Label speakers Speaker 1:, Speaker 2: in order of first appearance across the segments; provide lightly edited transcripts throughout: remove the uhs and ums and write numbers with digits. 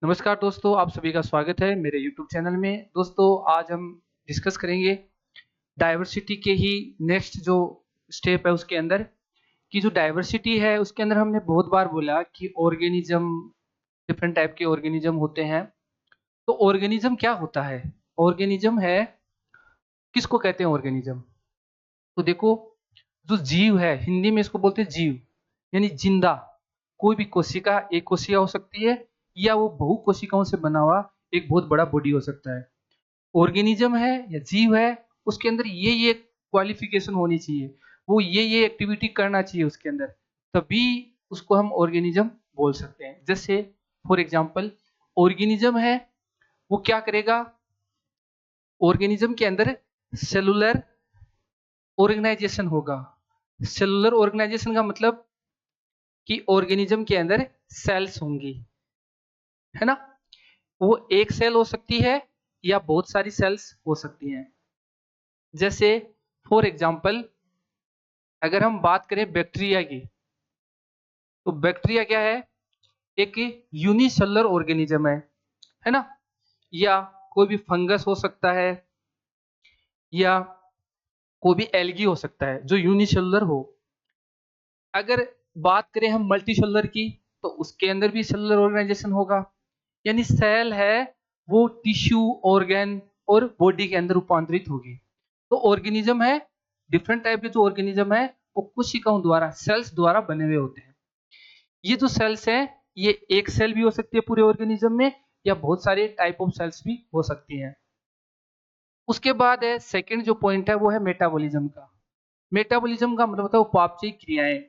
Speaker 1: नमस्कार दोस्तों, आप सभी का स्वागत है मेरे यूट्यूब चैनल में। दोस्तों, आज हम डिस्कस करेंगे डाइवर्सिटी के ही नेक्स्ट जो स्टेप है उसके अंदर कि जो डाइवर्सिटी है उसके अंदर हमने बहुत बार बोला कि ऑर्गेनिज्म, डिफरेंट टाइप के ऑर्गेनिज्म होते हैं। तो ऑर्गेनिज्म क्या होता है? ऑर्गेनिज्म है, किसको कहते हैं ऑर्गेनिज्म? तो देखो, जो जीव है हिंदी में इसको बोलते हैं जीव, यानी जिंदा। कोई भी कोशिका एक कोशिका हो सकती है या वो बहु कोशिकाओं से बना हुआ एक बहुत बड़ा बॉडी हो सकता है। ऑर्गेनिज्म है या जीव है, उसके अंदर ये क्वालिफिकेशन होनी चाहिए, वो ये एक्टिविटी करना चाहिए उसके अंदर, तभी उसको हम ऑर्गेनिज्म बोल सकते हैं। जैसे फॉर एग्जांपल, ऑर्गेनिज्म है वो क्या करेगा? ऑर्गेनिज्म के अंदर सेलुलर ऑर्गेनाइजेशन होगा। सेलुलर ऑर्गेनाइजेशन का मतलब कि ऑर्गेनिज्म के अंदर सेल्स होंगी, है ना? वो एक सेल हो सकती है या बहुत सारी सेल्स हो सकती हैं। जैसे फॉर एग्जांपल, अगर हम बात करें बैक्टीरिया की, तो बैक्टीरिया क्या है? एक यूनिसेलुलर ऑर्गेनिज्म है ना? या कोई भी फंगस हो सकता है या कोई भी एल्गी हो सकता है जो यूनिसेलुलर हो। अगर बात करें हम मल्टीसेलुलर की, तो उसके अंदर भी सेलुलर ऑर्गेनाइजेशन होगा। यानी सेल है वो टिश्यू, ऑर्गन और बॉडी के अंदर रूपांतरित होगी। तो ऑर्गेनिज्म है, डिफरेंट टाइप के जो ऑर्गेनिज्म है वो कोशिकाओं द्वारा, सेल्स द्वारा बने हुए होते हैं। ये जो सेल्स हैं, ये एक सेल भी हो सकती है पूरे ऑर्गेनिज्म में या बहुत सारे टाइप ऑफ सेल्स भी हो सकती हैं। उसके बाद है सेकंड जो पॉइंट है वो है मेटाबॉलिज्म का। मेटाबॉलिज्म का मतलब होता है उपापचयी क्रियाएं।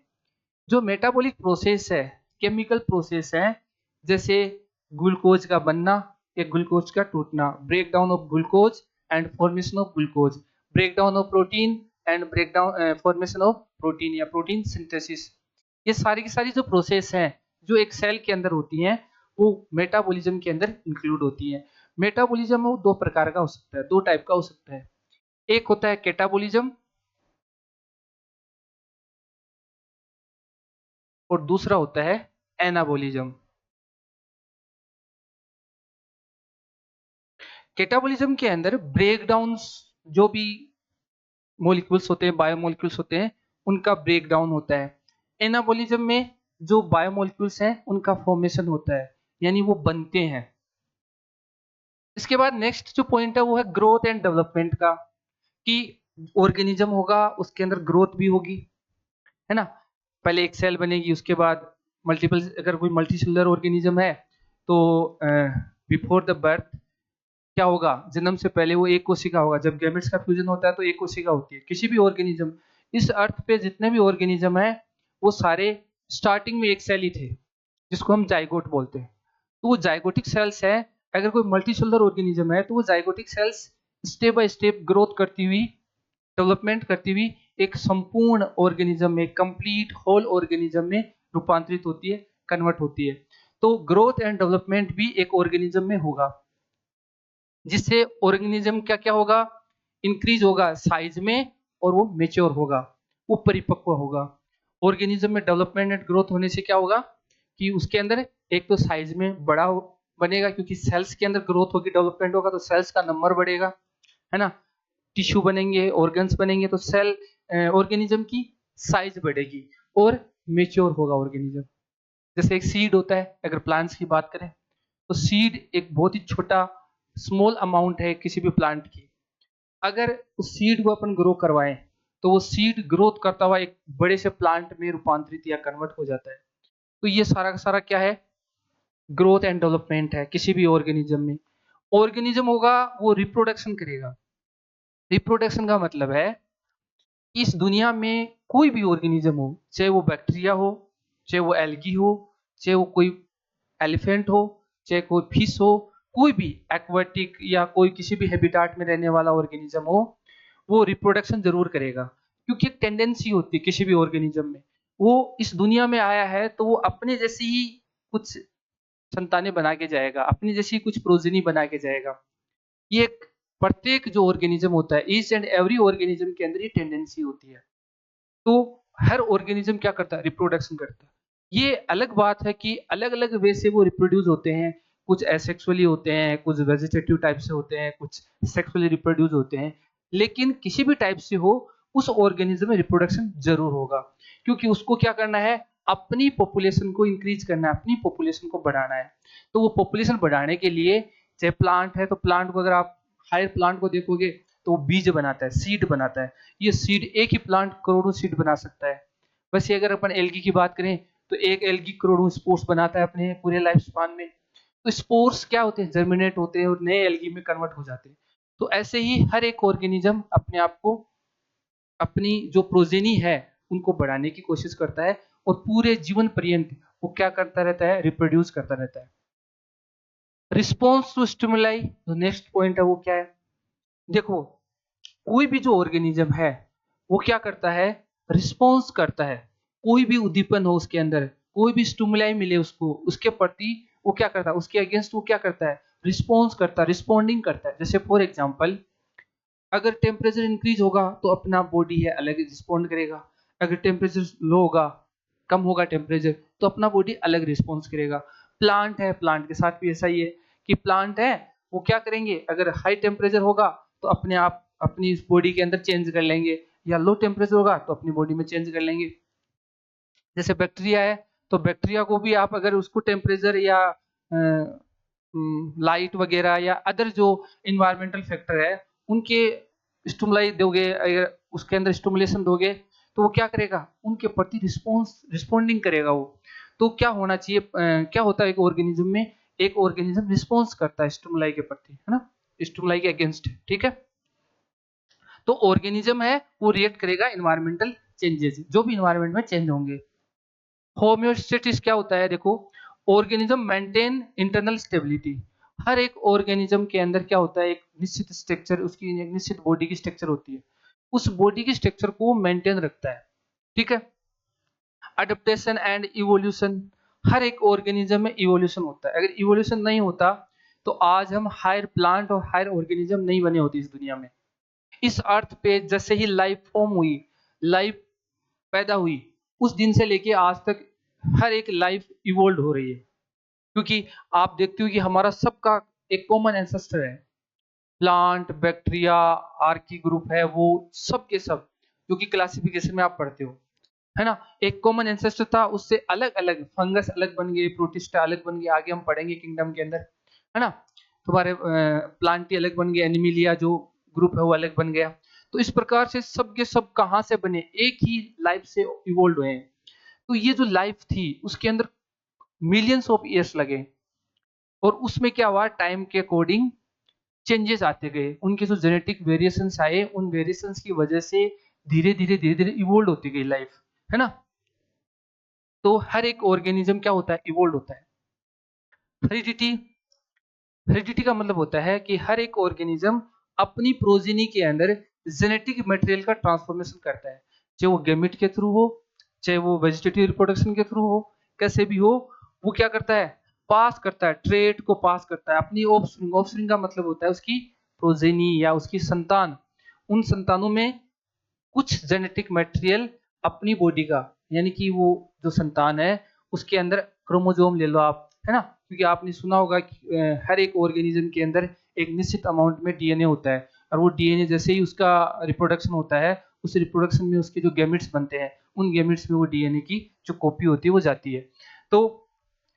Speaker 1: जो मेटाबॉलिक प्रोसेस है, केमिकल प्रोसेस है, जैसे ग्लूकोज का बनना या ग्लूकोज का टूटना, break down of glucose and formation of glucose, break down of protein and break down formation of protein या प्रोटीन सिंथेसिस। ये सारी की सारी जो प्रोसेस हैं जो एक सेल के अंदर होती हैं, वो मेटाबॉलिज्म के अंदर इंक्लूड होती हैं। मेटाबॉलिज्म वो दो प्रकार का हो सकता है, दो टाइप का हो सकता है। एक होता है कैटाबॉलिज्म और दूसरा होता है एनाबॉलिज्म। कैटाबॉलिज्म के अंदर ब्रेक डाउन, जो भी मॉलिक्यूल्स होते हैं, बायोमोलिक्यूल्स होते हैं, उनका ब्रेक डाउन होता है। एनाबॉलिज्म में जो बायोमोलिक्यूल्स हैं उनका फॉर्मेशन होता है, यानी वो बनते हैं। इसके बाद नेक्स्ट जो पॉइंट है वो है ग्रोथ एंड डेवलपमेंट का, कि ऑर्गेनिज्म होगा उसके अंदर ग्रोथ भी होगी, है ना? पहले एक सेल बनेगी, उसके बाद मल्टीपल, अगर कोई मल्टीसेलुलर ऑर्गेनिज्म है तो बिफोर द बर्थ क्या होगा? जन्म से पहले वो एक कोशिका होगा। जब गैमेट्स का फ्यूजन होता है तो एक कोशिका होती है। किसी भी ऑर्गेनिज्म, इस अर्थ पे जितने भी ऑर्गेनिज्म है वो सारे स्टार्टिंग में एक सेल ही थे, जिसको हम जाइगोट बोलते हैं। तो वो जाइगोटिक सेल्स है। अगर कोई मल्टीसेलुलर ऑर्गेनिज्म है तो वो zygotic cells step by step growth करती हुई, डेवलपमेंट करती हुई एक संपूर्ण ऑर्गेनिज्म में, कंप्लीट होल ऑर्गेनिज्म में रूपांतरित होती है, कन्वर्ट होती है। तो ग्रोथ एंड डेवलपमेंट भी एक ऑर्गेनिज्म में होगा, जिससे ऑर्गेनिज्म क्या क्या होगा? इंक्रीज होगा साइज में और वो मेच्योर होगा, वो परिपक्व होगा। ऑर्गेनिज्म में डेवलपमेंट एंड ग्रोथ होने से क्या होगा कि उसके अंदर एक तो साइज में बड़ा बनेगा, क्योंकि सेल्स के अंदर ग्रोथ होगी, डेवलपमेंट होगा तो सेल्स का नंबर बढ़ेगा, है ना? टिश्यू बनेंगे, ऑर्गन्स बनेंगे तो सेल ऑर्गेनिज्म की साइज बढ़ेगी और मेच्योर होगा ऑर्गेनिज्म। जैसे एक सीड होता है, अगर प्लांट्स की बात करें तो सीड एक बहुत ही छोटा स्मॉल अमाउंट है किसी भी प्लांट की। अगर उस सीड को अपन ग्रो करवाएं तो वो सीड ग्रोथ करता हुआ एक बड़े से प्लांट में रूपांतरित या कन्वर्ट हो जाता है। तो ये सारा का सारा क्या है? ग्रोथ एंड डेवलपमेंट है किसी भी ऑर्गेनिज्म में। ऑर्गेनिज्म होगा वो रिप्रोडक्शन करेगा। रिप्रोडक्शन का मतलब है इस दुनिया में कोई भी ऑर्गेनिज्म हो, चाहे वो बैक्टीरिया हो, चाहे वो एल्गी हो, चाहे वो कोई एलिफेंट हो, चाहे कोई फिश हो, कोई भी एक्वाटिक या कोई किसी भी हैबिटाट में रहने वाला ऑर्गेनिज्म हो, वो रिप्रोडक्शन जरूर करेगा। क्योंकि एक टेंडेंसी होती है किसी भी ऑर्गेनिज्म में, वो इस दुनिया में आया है तो वो अपने जैसी ही कुछ संतानें बना के जाएगा, अपनी जैसी कुछ प्रोजेनी बना के जाएगा। ये एक प्रत्येक जो ऑर्गेनिज्म होता है, ईच एंड एवरी ऑर्गेनिज्म के अंदर ये टेंडेंसी होती है। तो हर ऑर्गेनिज्म क्या करता है? रिप्रोडक्शन करता है। ये अलग बात है कि अलग अलग वे से वो रिप्रोड्यूस होते हैं। कुछ एसेक्सुअली होते हैं, कुछ वेजिटेटिव टाइप से होते हैं, कुछ सेक्सुअली रिप्रोड्यूस होते हैं, लेकिन किसी भी टाइप से हो उस ऑर्गेनिज्म में रिप्रोडक्शन जरूर होगा, क्योंकि उसको क्या करना है, अपनी पॉपुलेशन को इंक्रीज करना है, अपनी पॉपुलेशन को बढ़ाना है। तो वो पॉपुलेशन बढ़ाने के लिए, चाहे प्लांट है तो प्लांट को अगर आप हायर प्लांट को देखोगे तो वो बीज बनाता है, सीड बनाता है। ये सीड, एक ही प्लांट करोड़ों सीड बना सकता है। वैसे अगर अपन एल्गी की बात करें तो एक एल्गी करोड़ों स्पोर्स बनाता है अपने पूरे लाइफ स्पान में। तो स्पोर्स क्या होते हैं, जर्मिनेट होते हैं और नए एल्गी में कन्वर्ट हो जाते हैं। तो ऐसे ही हर एक ऑर्गेनिज्म अपने आप को, अपनी जो प्रोजेनी है उनको बढ़ाने की कोशिश करता है, और पूरे जीवन पर्यंत वो क्या करता रहता है, रिप्रोड्यूस करता रहता है। रिस्पॉन्स टू स्टिमुलाई, जो नेक्स्ट पॉइंट है वो क्या है, देखो कोई भी जो ऑर्गेनिज्म है वो क्या करता है, रिस्पॉन्स करता है। कोई भी उद्दीपन हो उसके अंदर, कोई भी स्टिमुलाई मिले उसको, उसके प्रति वो क्या करता है, उसके अगेंस्ट वो क्या करता है, रिस्पॉन्स करता है, रिस्पॉन्डिंग करता है। जैसे फॉर एग्जांपल, अगर टेम्परेचर इंक्रीज होगा तो अपना बॉडी है अलग रिस्पॉन्ड करेगा, अगर टेम्परेचर लो होगा, कम होगा टेम्परेचर, तो अपना बॉडी अलग रिस्पॉन्स करेगा। प्लांट है, प्लांट के साथ भी ऐसा ही है कि प्लांट है वो क्या करेंगे, अगर हाई टेम्परेचर होगा तो अपने आप अपनी बॉडी के अंदर चेंज कर लेंगे, या लो टेम्परेचर होगा तो अपनी बॉडी में चेंज कर लेंगे। जैसे बैक्टीरिया है, तो बैक्टीरिया को भी आप अगर उसको टेम्परेचर या लाइट वगैरह या अदर जो इन्वायरमेंटल फैक्टर है उनके स्टिमुलाई दोगे, अगर उसके अंदर स्टिमुलेशन दोगे तो वो क्या करेगा, उनके प्रति रिस्पॉन्डिंग करेगा वो। तो क्या होना चाहिए, क्या होता है एक ऑर्गेनिज्म में, एक ऑर्गेनिज्म रिस्पॉन्स करता है स्टिमुलाई के प्रति, है ना, स्टिमुलाई के अगेंस्ट, ठीक है। तो ऑर्गेनिज्म है वो रिएक्ट करेगा इन्वायरमेंटल चेंजेस, जो भी इन्वायरमेंट में चेंज होंगे। होम्योस्टेसिस क्या होता है, देखो ऑर्गेनिज्म मेंटेन इंटरनल स्टेबिलिटी। हर एक ऑर्गेनिज्म के अंदर क्या होता है, एक निश्चित स्ट्रक्चर, उसकी एक निश्चित बॉडी की स्ट्रक्चर होती है, उस बॉडी की स्ट्रक्चर को मेंटेन रखता है, ठीक है। अडेप्टेशन एंड इवोल्यूशन, हर एक ऑर्गेनिज्म में इवोल्यूशन होता है। अगर इवोल्यूशन नहीं होता तो आज हम हायर प्लांट और हायर ऑर्गेनिज्म नहीं बने होते इस दुनिया में। इस अर्थ पे जैसे ही लाइफ फॉर्म हुई, लाइफ पैदा हुई, उस दिन से लेके आज तक हर एक लाइफ इवोल्व हो रही है, क्योंकि आप देखते हो कि हमारा सबका एक कॉमन एंसेस्टर है। प्लांट, बैक्टीरिया, आर्की ग्रुप है, वो सब के सब जो कि क्लासिफिकेशन में आप पढ़ते हो, है ना, एक कॉमन एंसेस्टर था, उससे अलग अलग फंगस अलग बन गए, प्रोटिस्टा अलग बन गए, आगे हम पढ़ेंगे किंगडम के अंदर, है ना। तुम्हारे प्लांटी अलग बन गए, एनिमिलिया जो ग्रुप है वो अलग बन गया। तो इस प्रकार से सब के सब कहाँ से बने, एक ही लाइफ से इवोल्व हुए हैं। तो ये जो लाइफ थी उसके अंदर मिलियंस ऑफ ईयर्स लगे, और उसमें क्या हुआ, टाइम के अकॉर्डिंग चेंजेस आते गए, उनके जो जेनेटिक वेरिएशंस आए, उन वेरिएशंस की वजह से धीरे धीरे इवोल्व होती गई लाइफ, है ना। तो हर एक ऑर्गेनिज्म क्या होता है, इवोल्व होता है। हेरिडिटी, हेरिडिटी का मतलब होता है कि हर एक ऑर्गेनिज्म अपनी प्रोजेनी के अंदर जेनेटिक मटेरियल का ट्रांसफॉर्मेशन करता है, चाहे वो गैमेट के थ्रू हो, चाहे वो वेजिटेटिव रिप्रोडक्शन के थ्रू हो, कैसे भी हो, वो क्या करता है, पास करता है, ट्रेट को पास करता है अपनी ऑफस्प्रिंग। ऑफस्प्रिंग का मतलब होता है उसकी प्रोजेनी या उसकी संतान। उन संतानों में कुछ जेनेटिक मटेरियल अपनी बॉडी का, यानी कि वो जो संतान है उसके अंदर क्रोमोसोम ले लो आप, है ना, क्योंकि आपने सुना होगा कि हर एक ऑर्गेनिज्म के अंदर एक निश्चित अमाउंट में डीएनए होता है, और वो डीएनए जैसे ही उसका रिप्रोडक्शन होता है, उस रिप्रोडक्शन में उसके जो गैमेट्स बनते हैं, उन गैमेट्स में वो डीएनए की जो कॉपी होती है वो जाती है। तो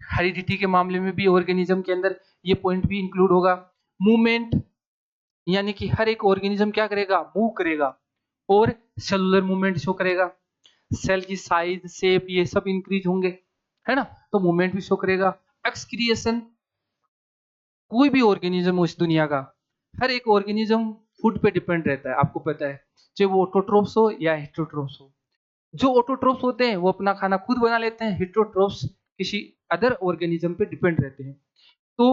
Speaker 1: हेरिडिटी के मामले में भी ऑर्गेनिज्म के अंदर ये पॉइंट भी इंक्लूड होगा। मूवमेंट, यानी कि हर एक ऑर्गेनिज्म क्या करेगा, मूव करेगा, और सेलुलर मूवमेंट शो करेगा। सेल की साइज, शेप, ये सब इंक्रीज होंगे, है ना, तो मूवमेंट भी शो करेगा। एक्सक्रिएशन, कोई भी ऑर्गेनिज्म हो इस दुनिया का, हर एक ऑर्गेनिज्म फूड पे डिपेंड रहता है, आपको पता है, चाहे वो ऑटोट्रोफ्स हो या हेटेरोट्रोफ्स हो। जो ऑटोट्रोफ्स होते हैं वो अपना खाना खुद बना लेते हैं, हेटेरोट्रोफ्स किसी अदर ऑर्गेनिज्म पे डिपेंड रहते हैं। तो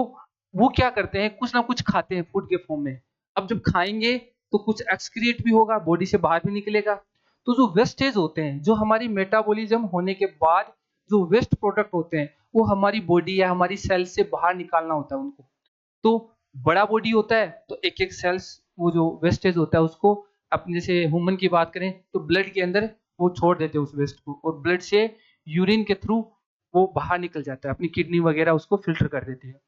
Speaker 1: वो क्या करते हैं, कुछ ना कुछ खाते हैं फूड के फॉर्म में। अब जब खाएंगे तो कुछ एक्सक्रिएट भी होगा, बॉडी से बाहर भी निकलेगा। तो जो वेस्टेज होते हैं, जो हमारी मेटाबॉलिज्म होने के बाद जो वेस्ट प्रोडक्ट होते हैं, वो हमारी बॉडी या हमारी सेल से बाहर निकालना होता है उनको। तो बड़ा बॉडी होता है तो एक एक सेल्स, वो जो वेस्टेज होता है उसको, अपने जैसे ह्यूमन की बात करें तो ब्लड के अंदर वो छोड़ देते हैं उस वेस्ट को, और ब्लड से यूरिन के थ्रू वो बाहर निकल जाता है, अपनी किडनी वगैरह उसको फिल्टर कर देती है।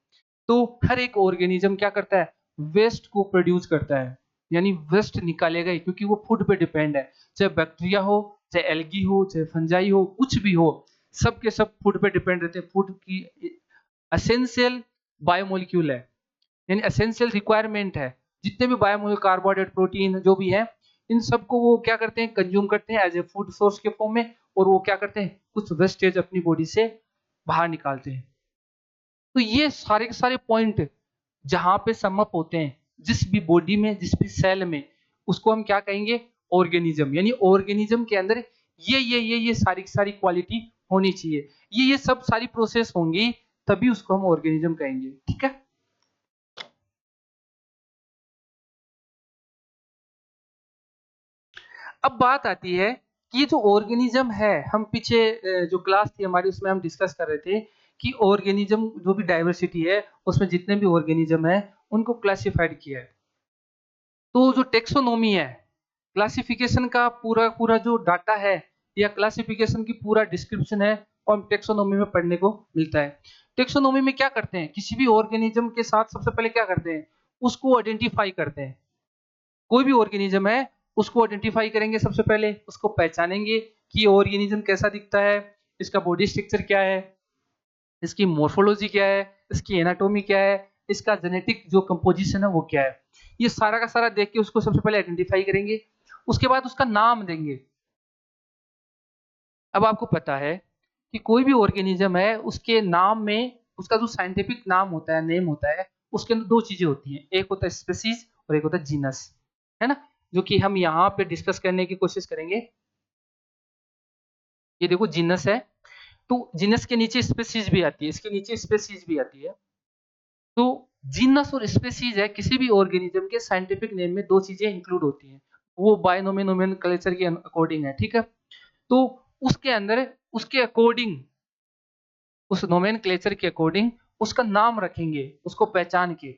Speaker 1: तो हर एक ऑर्गेनिज्म क्या करता है, वेस्ट को प्रोड्यूस करता है, यानी वेस्ट निकालेगा ही, क्योंकि वो फूड पे डिपेंड है। चाहे बैक्टीरिया हो, चाहे एल्गी हो, चाहे फंजाई हो, कुछ भी हो, सब के सब फूड पे डिपेंड रहते हैं। फूड की एसेंशियल बायोमोलिक्यूल है, यानी एसेंशियल रिक्वायरमेंट है। जितने भी बायोमोलिक्यूल, कार्बोहाइड्रेट, प्रोटीन जो भी है, इन सबको वो क्या करते हैं, कंज्यूम करते हैं एज ए फूड सोर्स के फॉर्म में, और वो क्या करते हैं, कुछ वेस्टेज अपनी बॉडी से बाहर निकालते हैं। तो ये सारे के सारे पॉइंट जहां पे समअप होते हैं, जिस भी बॉडी में, जिस भी सेल में, उसको हम क्या कहेंगे, ऑर्गेनिज्म। यानी ऑर्गेनिज्म के अंदर ये सारी की सारी क्वालिटी होनी चाहिए। ये सब सारी प्रोसेस होंगी, तभी उसको हम ऑर्गेनिज्म कहेंगे। ठीक है। अब बात आती है कि ये जो ऑर्गेनिज्म है, हम पीछे जो क्लास थी हमारी उसमें हम डिस्कस कर रहे थे कि ऑर्गेनिज्म जो भी डाइवर्सिटी है, उसमें जितने भी ऑर्गेनिज्म है उनको क्लासिफाइड किया है। तो जो टेक्सोनोमी है, क्लासिफिकेशन का पूरा पूरा जो डाटा है, या क्लासिफिकेशन की पूरा डिस्क्रिप्शन है, और हम टेक्सोनोमी में पढ़ने को मिलता है। टेक्सोनोमी में क्या करते हैं, किसी भी ऑर्गेनिज्म के साथ सबसे पहले क्या करते हैं, उसको आइडेंटिफाई करते हैं। कोई भी ऑर्गेनिज्म है, उसको आइडेंटिफाई करेंगे, सबसे पहले उसको पहचानेंगे कि ये ऑर्गेनिज्म कैसा दिखता है, इसका बॉडी स्ट्रक्चर क्या है, इसकी मोर्फोलॉजी क्या है, इसकी एनाटोमी क्या है, इसका जेनेटिक जो कंपोजिशन है वो क्या है। ये सारा का सारा देख के उसको सबसे पहले आइडेंटिफाई करेंगे, उसके बाद उसका नाम देंगे। अब आपको पता है कि कोई भी ऑर्गेनिज्म है, उसके नाम में, उसका जो साइंटिफिक नाम होता है, नेम होता है, उसके अंदर दो चीजें होती हैं, एक होता है स्पीसीज और एक होता है जीनस, है ना, जो कि हम यहाँ पे डिस्कस करने की कोशिश करेंगे। ये देखो जीनस है, तो जीनस के नीचे स्पीसीज भी आती है, इसके नीचे स्पीसीज भी आती है। तो जीनस और स्पीसीज है, किसी भी ऑर्गेनिज्म के साइंटिफिक नेम में दो चीजें इंक्लूड होती हैं, वो बायनोमिनोमेनक्लेचर के अकॉर्डिंग है। ठीक है। तो उसके अंदर, उसके अकॉर्डिंग, उस नोमेनक्लेचर के अकॉर्डिंग उसका नाम रखेंगे, उसको पहचान के।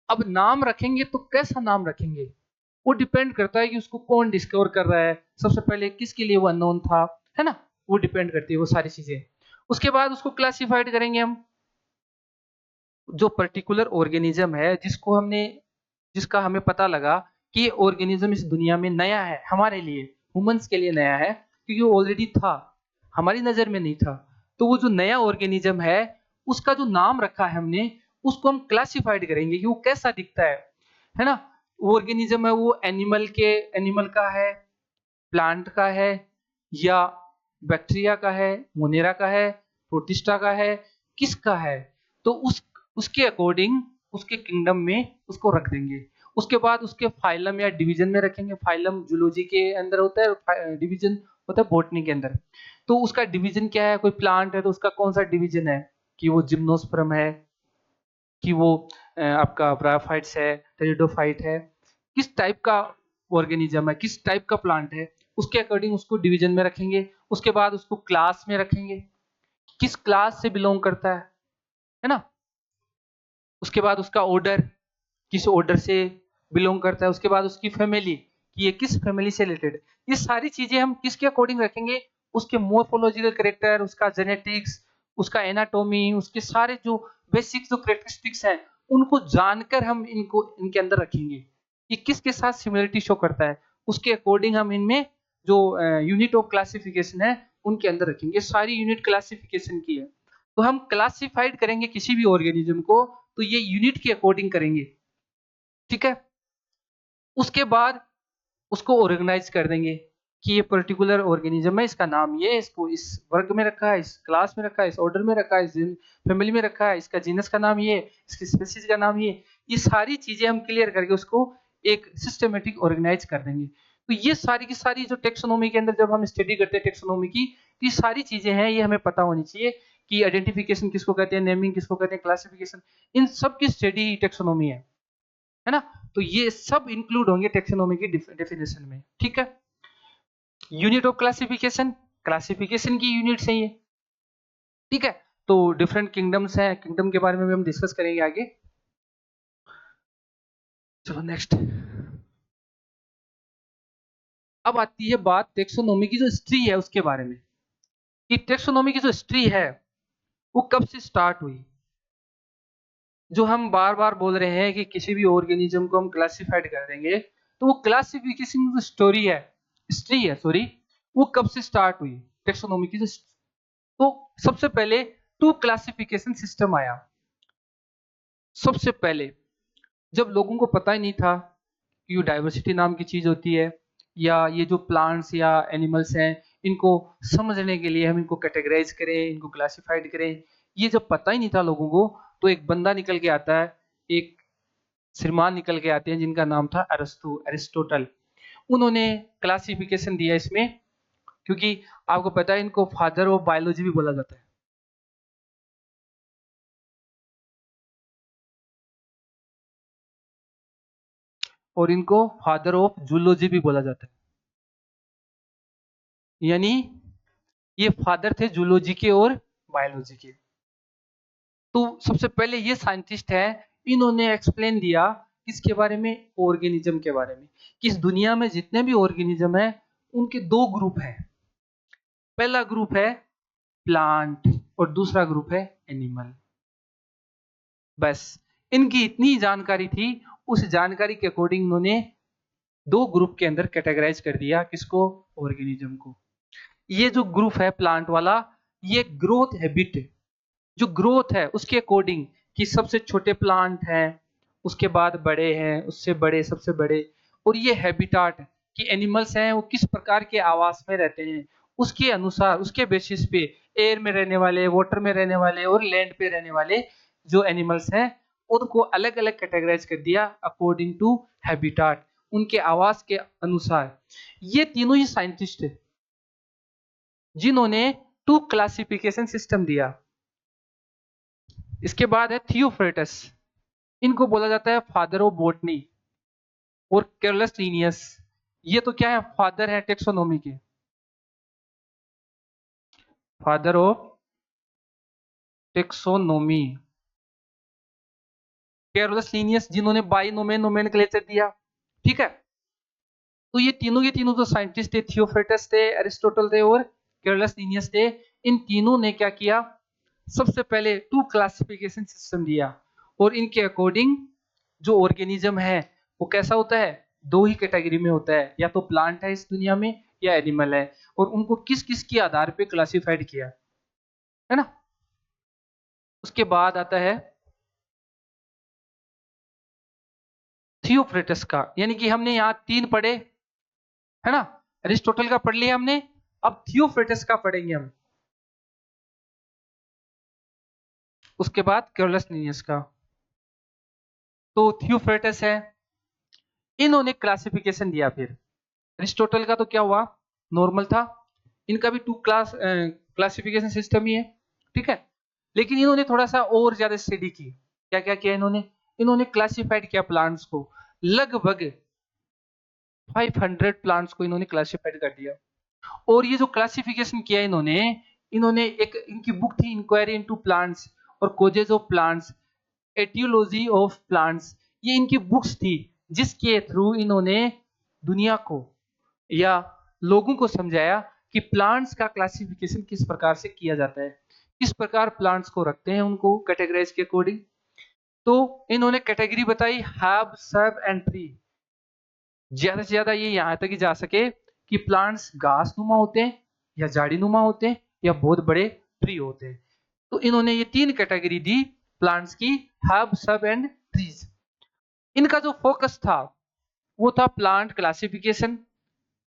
Speaker 1: अब नाम रखेंगे तो कैसा नाम रखेंगे, वो डिपेंड करता है कि उसको कौन डिस्कवर कर रहा है, सबसे पहले किसके लिए वो अननोन था, है ना, वो डिपेंड करती है वो सारी चीजें। उसके बाद उसको क्लासिफाइड करेंगे हम। जो पर्टिकुलर ऑर्गेनिज्म है, जिसको हमने, जिसका हमें पता लगा कि ये ऑर्गेनिज्म इस दुनिया में नया है, हमारे लिए, ह्यूमंस के लिए नया है, क्योंकि वो ऑलरेडी था, हमारी नजर में नहीं था। तो वो जो नया ऑर्गेनिज्म है, उसका जो नाम रखा है हमने, उसको हम क्लासिफाइड करेंगे कि वो कैसा दिखता है ना। ऑर्गेनिज्म है वो एनिमल का है, प्लांट का है, या बैक्टीरिया का है, मोनेरा का है, प्रोटिस्टा का है, किसका है। तो उसके अकॉर्डिंग, उसके किंगडम में उसको रख देंगे। उसके बाद उसके फाइलम या डिवीजन में रखेंगे। फाइलम जूलॉजी के अंदर होता है, डिवीजन होता है बॉटनी के अंदर। तो उसका डिवीजन क्या है, कोई प्लांट है तो उसका कौन सा डिवीजन है, कि वो जिम्नोस्पर्म है, कि वो आपका ब्रायोफाइट्स है, टेरिडोफाइट है, किस टाइप का ऑर्गेनिज्म है, किस टाइप का प्लांट है, उसके अकॉर्डिंग उसको डिवीजन में रखेंगे। उसके बाद उसको क्लास में रखेंगे, किस क्लास से बिलोंग करता है ना। उसके बाद उसका ऑर्डर, किस ऑर्डर से बिलोंग करता है। उसके बाद उसकी फैमिली, कि ये किस फैमिली से रिलेटेड। ये सारी चीजें हम किसके अकॉर्डिंग रखेंगे, उसके मोर्फोलॉजिकल करेक्टर, उसका जेनेटिक्स, उसका एनाटोमी, उसके सारे जो बेसिक जो करेक्टरिस्टिक्स हैं, उनको जानकर हम इनको इनके अंदर रखेंगे कि किसके साथ सिमिलरिटी शो करता है। उसके अकॉर्डिंग हम इनमें जो यूनिट ऑफ क्लासिफिकेशन है उनके अंदर रखेंगे। सारी यूनिट क्लासिफिकेशन की है। तो हम क्लासिफाइड करेंगे किसी भी ऑर्गेनिज्म को, तो ये यूनिट के अकॉर्डिंग करेंगे। ठीक है। उसके बाद उसको ऑर्गेनाइज कर देंगे कि ये पर्टिकुलर ऑर्गेनिज्म है, इसका नाम ये है, इसको इस वर्ग में रखा है, इस क्लास में रखा है, इस ऑर्डर में रखा है, इस फैमिली में रखा है, इसका जीनस का नाम ये, इसकी स्पीसीज का नाम ये सारी चीजें हम क्लियर करके उसको एक सिस्टमेटिक ऑर्गेनाइज कर देंगे। तो ये सारी की सारी जो टेक्सोनोमी के अंदर जब हम स्टडी करते हैं टेक्सोनोमी की, तो ये सारी चीजें हैं, ये हमें पता होनी चाहिए कि आइडेंटिफिकेशन किसको कहते हैं, नेमिंग किसको कहते हैं, क्लासिफिकेशन, इन सब की स्टडी टेक्सोनोमी है ना। तो ये सब इंक्लूड होंगे टेक्सोनोमी की डेफिनेशन में। ठीक है। यूनिट ऑफ क्लासिफिकेशन, क्लासिफिकेशन की यूनिट्स है ये। ठीक है। तो डिफरेंट किंगडम्स हैं, किंगडम के बारे में भी हम डिस्कस करेंगे आगे। चलो नेक्स्ट। अब आती है बात टेक्सोनोमी की जो हिस्ट्री है उसके बारे में, कि टेक्सोनोमी की जो हिस्ट्री है वो कब से स्टार्ट हुई। जो हम बार बार बोल रहे हैं कि किसी भी ऑर्गेनिज्म को हम क्लासिफाइड कर देंगे, तो वो क्लासिफिकेशन जो स्टोरी है, हिस्ट्री है सॉरी, वो कब से स्टार्ट हुई टेक्सोनॉमी की। तो सबसे पहले टू क्लासिफिकेशन सिस्टम आया। सबसे पहले जब लोगों को पता ही नहीं था कि डाइवर्सिटी नाम की चीज होती है, या ये जो प्लांट्स या एनिमल्स हैं, इनको समझने के लिए हम इनको कैटेगराइज करें, इनको क्लासिफाइड करें, ये जब पता ही नहीं था लोगों को, तो एक बंदा निकल के आता है, एक श्रीमान निकल के आते हैं जिनका नाम था अरिस्टोटल। उन्होंने क्लासिफिकेशन दिया इसमें, क्योंकि आपको पता है इनको फादर ऑफ बायोलॉजी भी बोला जाता है, और इनको फादर ऑफ जूलॉजी भी बोला जाता है। यानी ये फादर थे जूलॉजी के और बायोलॉजी के। तो सबसे पहले ये साइंटिस्ट है, इन्होंने एक्सप्लेन दिया किसके बारे में, ऑर्गेनिज्म के बारे में, कि इस दुनिया में जितने भी ऑर्गेनिज्म है उनके दो ग्रुप हैं। पहला ग्रुप है प्लांट और दूसरा ग्रुप है एनिमल। बस इनकी इतनी जानकारी थी, उस जानकारी के अकॉर्डिंग उन्होंने दो ग्रुप के अंदर कैटेगराइज कर दिया किसको, ऑर्गेनिज्म को। ये जो ग्रुप है प्लांट वाला, ये ग्रोथ हैबिट, जो ग्रोथ है उसके अकॉर्डिंग, कि सबसे छोटे प्लांट हैं, उसके बाद बड़े हैं, उससे बड़े, सबसे बड़े, और ये हैबिटाट कि एनिमल्स हैं वो किस प्रकार के आवास में रहते हैं, उसके अनुसार, उसके बेसिस पे एयर में रहने वाले, वाटर में रहने वाले और लैंड पे रहने वाले जो एनिमल्स हैं, उनको अलग अलग कैटेगराइज कर दिया अकॉर्डिंग टू हैबिटाट, उनके आवास के अनुसार। ये तीनों ही साइंटिस्ट जिन्होंने टू क्लासिफिकेशन सिस्टम दिया। इसके बाद है थियोफ्रेटस, इनको बोला जाता है फादर ऑफ बॉटनी, और केरलस लीनियस, ये तो क्या है, फादर है टेक्सोनॉमी के, फादर ऑफ टेक्सोनॉमी। केरलस लीनियस जिन्होंने बाइनोमेन नोमेनक्लेचर दिया, ठीक है। तो ये तीनों के तीनों जो साइंटिस्ट थे, थियोफ्रेटस थे, एरिस्टोटल थे और केरलस लीनियस थे, इन तीनों ने क्या किया, सबसे पहले टू क्लासिफिकेशन सिस्टम दिया, और इनके अकॉर्डिंग जो ऑर्गेनिज्म है वो कैसा होता है, दो ही कैटेगरी में होता है, या तो प्लांट है इस दुनिया में या एनिमल है, और उनको किस किस के आधार पे क्लासिफाइड किया है ना। उसके बाद आता है थियोफ्रेटस का, यानी कि हमने यहाँ तीन पढ़े है ना, अरिस्टोटल का पढ़ लिया हमने, अब थियोफ्रेटस का पढ़ेंगे हम, उसके बाद केरलस लीनियस का। तो थियोफ्रेटस है, इन्होंने क्लासिफिकेशन दिया। फिर अरिस्टोटल का तो क्या हुआ, नॉर्मल था, इनका भी टू क्लास क्लासिफिकेशन सिस्टम ही है, ठीक है। लेकिन इन्होंने थोड़ा सा और ज्यादा स्टडी की। क्या क्या किया इन्होंने, इन्होंने क्लासिफाइड किया प्लांट्स को, लगभग 500 प्लांट्स को इन्होंने क्लासिफाइड कर दिया। और ये जो क्लासिफिकेशन किया इन्होंने, इन्होंने एक इनकी बुक थी इंक्वायरी इनटू प्लांट्स और causes of plants, aetiology of plants, ये इनकी बुक्स थी, जिसके थ्रू इन्होंने दुनिया को या लोगों को समझाया कि प्लांट्स का क्लासिफिकेशन किस प्रकार से किया जाता है, किस प्रकार प्लांट्स को रखते हैं उनको कैटेगराइज के अकॉर्डिंग। तो इन्होंने कैटेगरी बताई हर्ब, सब एंड ट्री। ज्यादा से ज्यादा ये यहाँ तक ही जा सके कि प्लांट्स घास नुमा होते हैं या झाड़ी नुमा होते हैं या बहुत बड़े ट्री होते हैं। तो इन्होंने ये तीन कैटेगरी दी प्लांट्स की, हर्ब, सब एंड ट्रीज। इनका जो फोकस था वो था प्लांट क्लासिफिकेशन,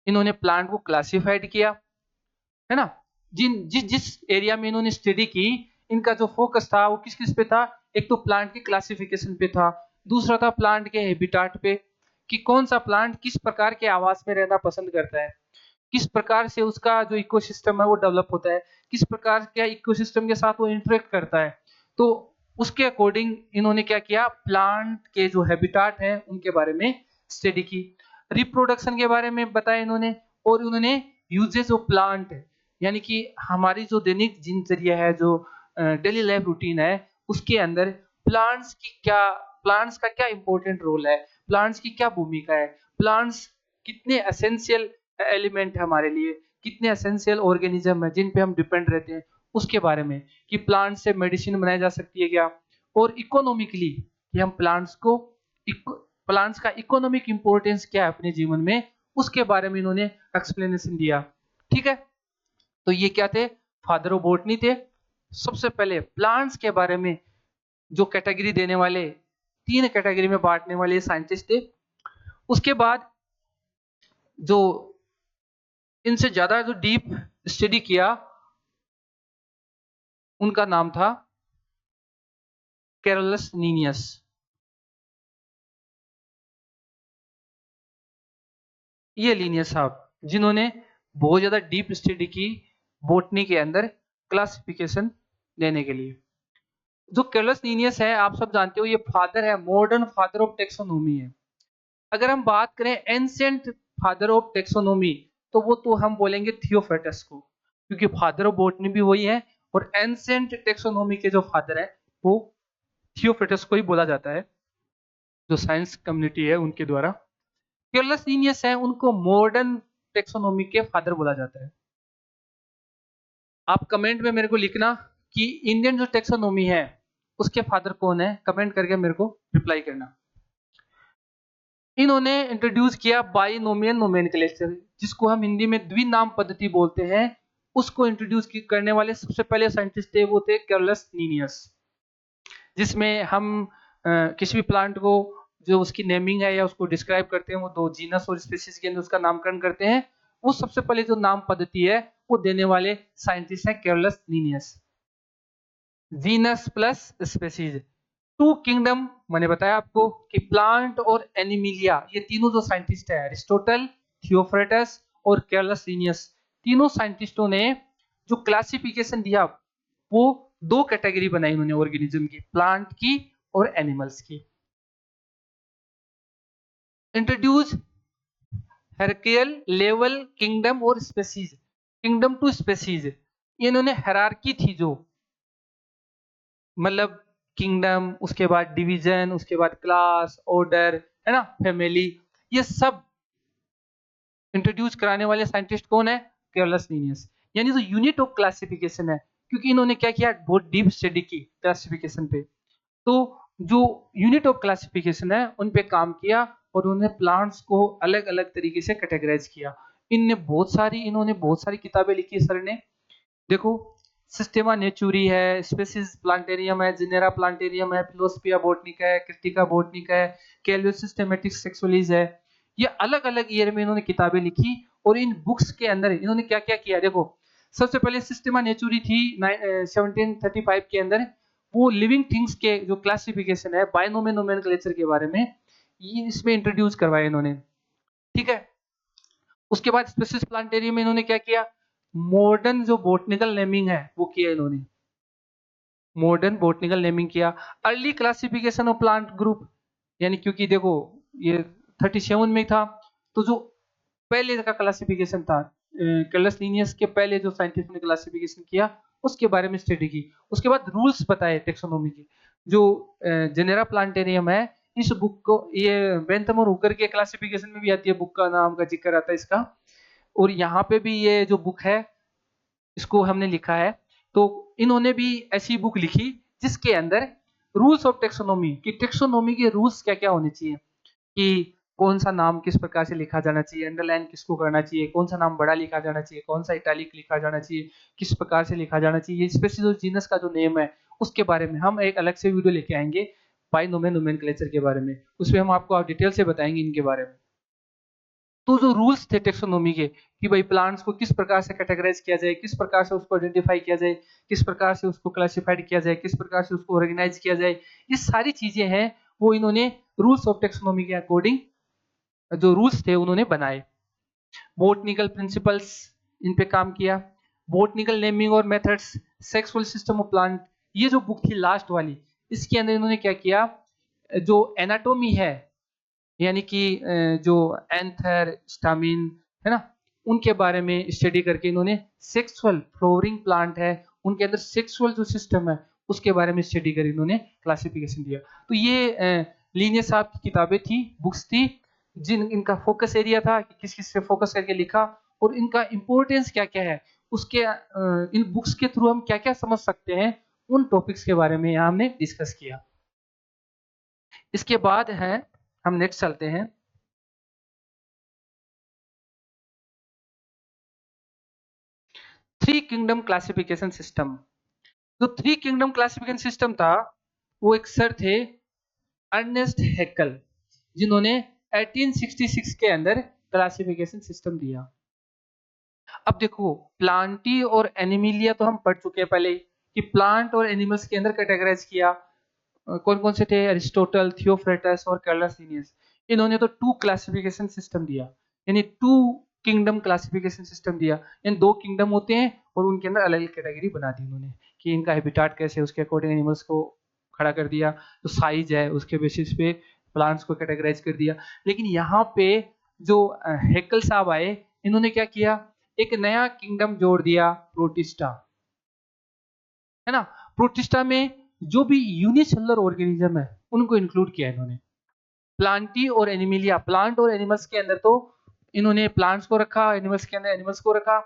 Speaker 1: इन्होंने प्लांट को क्लासिफाइड किया है ना। जिस एरिया में इन्होंने स्टडी की, इनका जो फोकस था वो किस किस पे था, एक तो प्लांट के क्लासिफिकेशन पे था, दूसरा था प्लांट के हैबिटाट पे, कि कौन सा प्लांट किस प्रकार के आवास में रहना पसंद करता है, किस प्रकार से उसका जो इकोसिस्टम है वो डेवलप होता है, किस प्रकार के इकोसिस्टम के साथ वो इंटरेक्ट करता है। तो उसके अकॉर्डिंग इन्होंने क्या किया, प्लांट के जो हैबिटाट है उनके बारे में स्टडी की, रिप्रोडक्शन के बारे में बताया इन्होंने, और उन्होंने यूजेस ऑफ प्लांट, यानी कि हमारी जो दैनिक दिनचर्या है, जो डेली लाइफ रूटीन है, उसके अंदर प्लांट्स का क्या इंपॉर्टेंट रोल है, प्लांट्स की क्या भूमिका है, प्लांट्स कितने एसेंशियल एलिमेंट है हमारे लिए, कितने एसेंशियल ऑर्गेनिज्म है जिन पे हम डिपेंड रहते हैं, उसके बारे में, कि प्लांट से मेडिसिन बनाई जा सकती है क्या, और इकोनॉमिकली कि हम प्लांट्स का इकोनॉमिक इंपॉर्टेंस क्या है अपने जीवन में, उसके बारे में इन्होंने एक्सप्लेनेशन दिया। ठीक है, तो ये क्या थे, फादर ऑफ बॉटनी थे। सबसे पहले प्लांट्स के बारे में जो कैटेगरी देने वाले, 3 कैटेगरी में बांटने वाले साइंटिस्ट थे। उसके बाद जो इनसे ज्यादा जो डीप स्टडी किया, उनका नाम था कैरोलस लीनियस। ये लीनियस साहब जिन्होंने बहुत ज्यादा डीप स्टडी की बॉटनी के अंदर क्लासिफिकेशन देने के लिए। जो कैरोलस लीनियस है, आप सब जानते हो, ये फादर है, मॉडर्न फादर ऑफ टेक्सोनोमी है। अगर हम बात करें एंशिएंट फादर ऑफ टेक्सोनोमी, तो वो तो हम बोलेंगे थियोफ्रेटस को, क्योंकि फादर ऑफ बॉटनी भी वही है, और एंशिएंट टेक्सोनोमी के जो फादर है वो थियोफ्रेटस को ही बोला जाता है, जो साइंस कम्युनिटी है उनके द्वारा। कैरोलस लीनियस है, उनको मॉडर्न टेक्सोनोमी के फादर बोला जाता है। आप कमेंट में मेरे को लिखना कि इंडियन जो टेक्सोनोमी है उसके फादर कौन है, कमेंट करके मेरे को रिप्लाई करना। इन्होंने इंट्रोड्यूस किया बाइनोमियल नोमेनक्लेचर, जिसको हम हिंदी में द्विनाम पद्धति बोलते हैं। उसको इंट्रोड्यूस करने वाले सबसे पहले साइंटिस्ट थे वो थे कैरोलस लीनियस, जिसमें हम किसी भी प्लांट को जो उसकी नेमिंग है या उसको डिस्क्राइब करते हैं, वो 2 जीनस और स्पीशीज के अंदर उसका नामकरण करते हैं। वो सबसे पहले जो नाम पद्धति है वो देने वाले साइंटिस्ट है Carolus Linnaeus. Genus plus species, 2 kingdom, मैंने बताया आपको कि प्लांट और एनिमिलिया, ये तीनों जो साइंटिस्ट है, अरिस्टोटल, थियोफ्रेटस और कैरोलस लीनियस, तीनों साइंटिस्टों ने जो क्लासिफिकेशन दिया वो 2 कैटेगरी बनाई उन्होंने ऑर्गेनिज्म की, प्लांट की और एनिमल्स की। इंट्रोड्यूस हायरार्कियल लेवल किंगडम और स्पीशीज, किंगडम टू स्पीशीज, इन्होंने हायरार्की थी जो, मतलब किंगडम, उसके बाद डिवीजन, उसके बाद क्लास, ऑर्डर, है ना, फैमिली, ये सब इंट्रोड्यूस कराने वाले साइंटिस्ट कौन है, कैरोलस लीनियस। यानी जो यूनिट ऑफ क्लासिफिकेशन है, क्योंकि इन्होंने क्या किया, बहुत डीप स्टडी की क्लासिफिकेशन पे, तो जो यूनिट ऑफ क्लासिफिकेशन है उन पे काम किया और उन्होंने प्लांट्स को अलग अलग तरीके से कैटेगराइज किया। इन्होंने बहुत सारी किताबें लिखी सर ने। देखो, सिस्टेमा नेचुरी है, स्पेसिस प्लांटेरियम है, जिनेरा प्लांटेरियम है, फिलोसफिया बॉटनिका है, क्रिटिका बॉटनिका है, कैलियो सिस्टेमेटिक सेक्सुअलिज है। ये अलग अलग ईयर में इन्होंने किताबें लिखी और इन बुक्स के अंदर इन्होंने क्या क्या किया। देखो, सबसे पहले सिस्टेमा नेचुरी थी 1735 के अंदर, वो लिविंग थिंग्स के जो क्लासिफिकेशन है, बायनोमियल नोमेनक्लेचर के बारे में, ये इसमें इंट्रोड्यूस करवाया इन्होंने। ठीक है, उसके बाद स्पेसिस प्लांटेरियम में इन्होंने क्या किया, मॉडर्न जो बोटनिकल नेमिंग है वो किया इन्होंने, मॉडर्न बोटनिकल नेमिंग किया। Early classification of plant group, यानी क्योंकि देखो ये 37 में था, तो जो पहले का क्लासिफिकेशन था, कैरोलस लीनियस के पहले जो साइंटिस्ट ने क्लासिफिकेशन किया उसके बारे में स्टडी की। उसके बाद रूल्स बताए टेक्सोनोमी के। जो जेनेरा प्लांटेरियम है, इस बुक को, ये बेंथम और हुकर के क्लासिफिकेशन में भी आती है, बुक का नाम का जिक्र आता है इसका, और यहाँ पे भी ये जो बुक है इसको हमने लिखा है। तो इन्होंने भी ऐसी बुक लिखी जिसके अंदर रूल्स ऑफ टेक्सोनोमी, कि टेक्सोनोमी के रूल्स क्या क्या होने चाहिए, कि कौन सा नाम किस प्रकार से लिखा जाना चाहिए, अंडरलाइन किसको करना चाहिए, कौन सा नाम बड़ा लिखा जाना चाहिए, कौन सा इटैलिक लिखा जाना चाहिए, किस प्रकार से लिखा जाना चाहिए, स्पेशली जीनस का जो नेम है उसके बारे में हम एक अलग से वीडियो लेके आएंगे, बाइनोमियल नोमेनक्लेचर के बारे में, उसमें हम आपको डिटेल से बताएंगे इनके बारे में। तो जो रूल्स थे टेक्सोनोमी के, कि भाई प्लांट्स को किस प्रकार से कैटेगराइज किया जाए, किस प्रकार से उसको आइडेंटिफाई किया जाए, किस प्रकार से उसको क्लासिफाइड किया जाए, किस प्रकार से उसको ऑर्गेनाइज किया जाए, ये सारी चीजें हैं वो इन्होंने रूल्स ऑफ टेक्सोनोमी के अकॉर्डिंग जो रूल्स थे उन्होंने बनाए। बोटनिकल प्रिंसिपल्स, इन पे काम किया। बोटनिकल नेमिंग और methods, sexual system of plant, ये जो बुक थी लास्ट वाली, इसके अंदर इन्होंने क्या किया, जो एनाटोमी है, यानी कि जो एंथर, स्टामिन, है ना, उनके बारे में स्टडी करके इन्होंने सेक्सुअल फ्लोवरिंग प्लांट है उनके अंदर सेक्सुअल जो सिस्टम है उसके बारे में स्टडी कर इन्होंने क्लासिफिकेशन दिया। तो ये लीनियस साहब की किताबें थी, बुक्स थी, जिन इनका फोकस एरिया था कि किस किस पे फोकस करके लिखा और इनका इंपॉर्टेंस क्या क्या है, उसके इन बुक्स के थ्रू हम क्या क्या समझ सकते हैं उन टॉपिक्स के बारे में यहाँ हमने डिस्कस किया। इसके बाद है, हम नेक्स्ट चलते हैं, थ्री किंगडम क्लासिफिकेशन सिस्टम। जो थ्री किंगडम क्लासिफिकेशन सिस्टम था, वो एक सर थे अर्नेस्ट हैकेल, जिन्होंने 1866 के अंदर क्लासिफिकेशन सिस्टम दिया। अब देखो, प्लांटी और एनिमिलिया तो हम पढ़ चुके हैं पहले कि प्लांट और एनिमल्स के अंदर कैटेगराइज किया। कौन कौन से थे? अरिस्टोटल, थियोफ्रेटस और कार्लस लिनियस। इन्होंने तो टू क्लासिफिकेशन सिस्टम दिया, यानी टू किंगडम क्लासिफिकेशन सिस्टम दिया। यानी दो किंगडम होते हैं और उनके अंदर अलग अलग कैटेगरी बना दी उन्होंने कि इनका हैबिटाट कैसे, उसके अकॉर्डिंग एनिमल्स को खड़ा कर दिया, तो साइज है उसके बेसिस पे प्लांट्स को कैटेगराइज कर दिया। लेकिन यहाँ पे जो हैकेल साहब आए, इन्होंने क्या किया, एक नया किंगडम जोड़ दिया, प्रोटिस्टा, है ना। प्रोटिस्टा में जो भी यूनिसेलुलर ऑर्गेनिज्म है उनको इंक्लूड किया इन्होंने। प्लांटी और एनिमिलिया, प्लांट और एनिमल्स के अंदर तो इन्होंने प्लांट्स को रखा, एनिमल्स के अंदर एनिमल्स को रखा,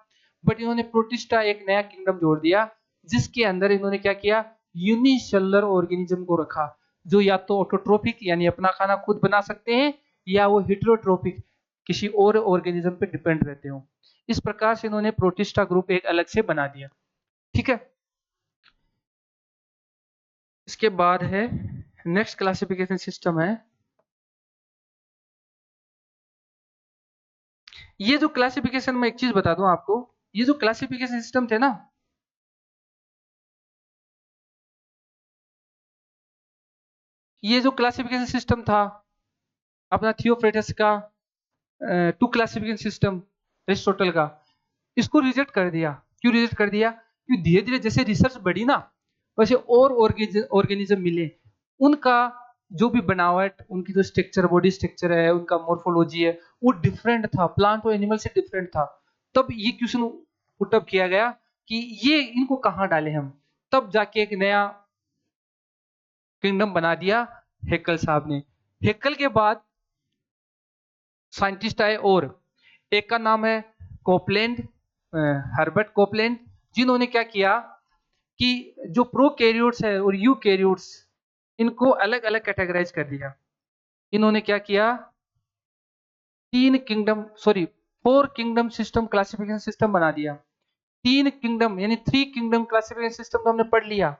Speaker 1: बट इन्होंने प्रोटिस्टा एक नया किंगडम जोड़ दिया, जिसके अंदर इन्होंने क्या किया, यूनिसेलुलर ऑर्गेनिज्म को रखा, जो या तो ऑटोट्रोपिक यानी अपना खाना खुद बना सकते हैं, या वो हेटेरोट्रोपिक किसी और ऑर्गेनिज्म पे डिपेंड रहते हो। इस प्रकार से इन्होंने प्रोटिस्टा ग्रुप एक अलग से बना दिया। ठीक है। इसके बाद है नेक्स्ट क्लासिफिकेशन सिस्टम है, ये जो क्लासिफिकेशन, में एक चीज बता दूं आपको, ये जो क्लासिफिकेशन सिस्टम थे ना, ये जो क्लासिफिकेशन सिस्टम था अपना थियोफ्रेटस का, टू क्लासिफिकेशन सिस्टम एरिस्टोटल का, इसको रिजेक्ट कर दिया। क्यों रिजेक्ट कर दिया? क्योंकि धीरे धीरे जैसे रिसर्च बढ़ी ना, वैसे और ऑर्गेनिज्म मिले, उनका जो भी बनावट, उनकी जो स्ट्रक्चर, बॉडी स्ट्रक्चर है, उनका मोर्फोलॉजी है, वो डिफरेंट था, प्लांट और एनिमल से डिफरेंट था। तब ये क्वेश्चन पुटअप किया गया कि ये इनको कहाँ डालें हम। तब जाके एक नया किंगडम बना दिया हेक्कल साहब ने। हेक्कल के बाद साइंटिस्ट आए, और एक का नाम है कोपलैंड, हर्बर्ट कोपलैंड, जिन्होंने क्या किया कि जो प्रोकैरियोट्स है और यूकैरियोट्स, इनको अलग अलग कैटेगराइज कर दिया। इन्होंने क्या किया, तीन kingdom, sorry, four kingdom system classification system बना दिया। तीन किंगडम यानी थ्री किंगडम क्लासिफिकेशन सिस्टम तो हमने पढ़ लिया,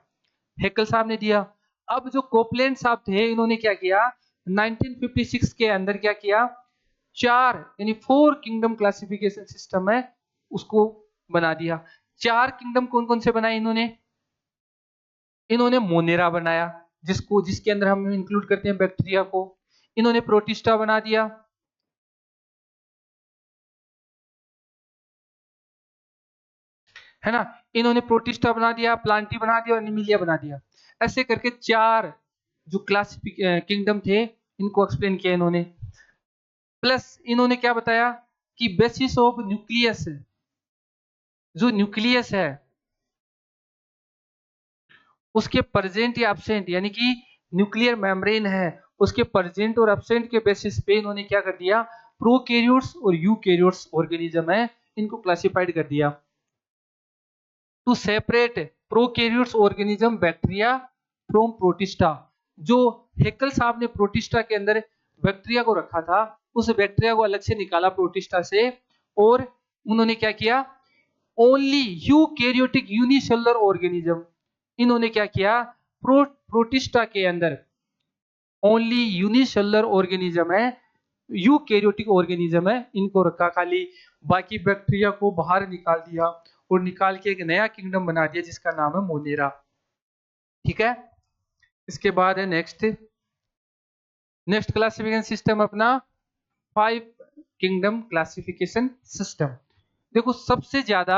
Speaker 1: हेकल साहब ने दिया। अब जो कोपलैंड साहब थे, इन्होंने क्या किया, 1956 के अंदर क्या किया, चार यानी फोर किंगडम क्लासिफिकेशन सिस्टम है उसको बना दिया। चार किंगडम कौन कौन से बनाए इन्होंने? इन्होंने मोनेरा बनाया, जिसको जिसके अंदर हम इंक्लूड करते हैं बैक्टीरिया को। इन्होंने प्रोटिस्टा बना दिया, है ना। इन्होंने प्रोटिस्टा बना दिया, प्लांटी बना दिया और एनिमिलिया बना दिया। ऐसे करके चार जो क्लासिफिक किंगडम थे, इनको एक्सप्लेन किया इन्होंने। प्लस इन्होंने क्या बताया कि बेसिस ऑफ न्यूक्लियस, जो न्यूक्लियस है उसके प्रेजेंट या एब्सेंट, यानी कि न्यूक्लियर मेम्ब्रेन है, उसके प्रेजेंट और एब्सेंट के बेसिस पे इन्होंने क्या कर दिया, प्रोकैरियोट्स और यूकैरियोट्स ऑर्गेनिज्म है, इनको क्लासिफाइड कर दिया। To separate prokaryotes organism bacteria from protista. जो हेकल साहब ने प्रोटिस्टा के अंदर बैक्टीरिया को रखा था, उस बैक्टीरिया को अलग से निकाला प्रोटिस्टा से, और उन्होंने क्या किया, ओनली यूकैरियोटिक यूनिसेलुलर ऑर्गेनिज्म, इन्होंने क्या किया, प्रोटिस्टा के अंदर ओनली यूनिसेलुलर ऑर्गेनिज्म है, यूकैरियोटिक ऑर्गेनिज्म है, इनको रखा खाली, बाकी बैक्टीरिया को बाहर निकाल दिया और निकाल के एक नया किंगडम बना दिया जिसका नाम है मोनेरा। ठीक है। इसके बाद है नेक्स्ट, नेक्स्ट क्लासिफिकेशन सिस्टम अपना फाइव किंगडम क्लासिफिकेशन सिस्टम। देखो, सबसे ज्यादा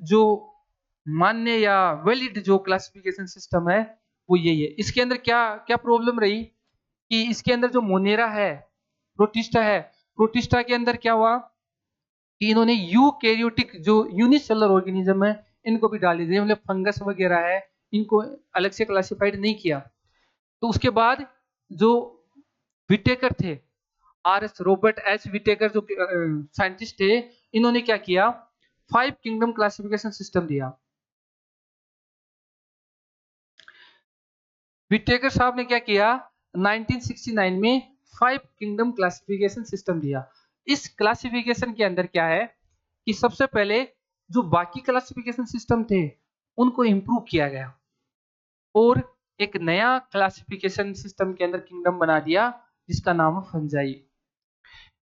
Speaker 1: जो मान्य या वैलिड जो क्लासिफिकेशन सिस्टम है वो यही है। इसके अंदर क्या क्या प्रॉब्लम रही कि इसके अंदर जो मोनेरा है, प्रोटिस्टा है, प्रोटिस्टा के अंदर क्या हुआ कि इन्होंने यूकैरियोटिक जो यूनिसेलुलर ऑर्गेनिज्म है इनको भी डाल दिया, मतलब फंगस वगैरह है, इनको अलग से क्लासिफाइड नहीं किया। तो उसके बाद जो विटेकर थे, R S Robert H Whittaker, जो साइंटिस्ट थे, इन्होंने क्या किया, फाइव किंगडम क्लासिफिकेशन सिस्टम दिया। विटेकर साहब ने क्या किया, 1969 में 5 किंगडम क्लासिफिकेशन सिस्टम दिया। इस क्लासिफिकेशन के अंदर क्या है कि सबसे पहले जो बाकी क्लासिफिकेशन सिस्टम थे उनको इंप्रूव किया गया और एक नया क्लासिफिकेशन सिस्टम के अंदर किंगडम बना दिया जिसका नाम है फंजाई।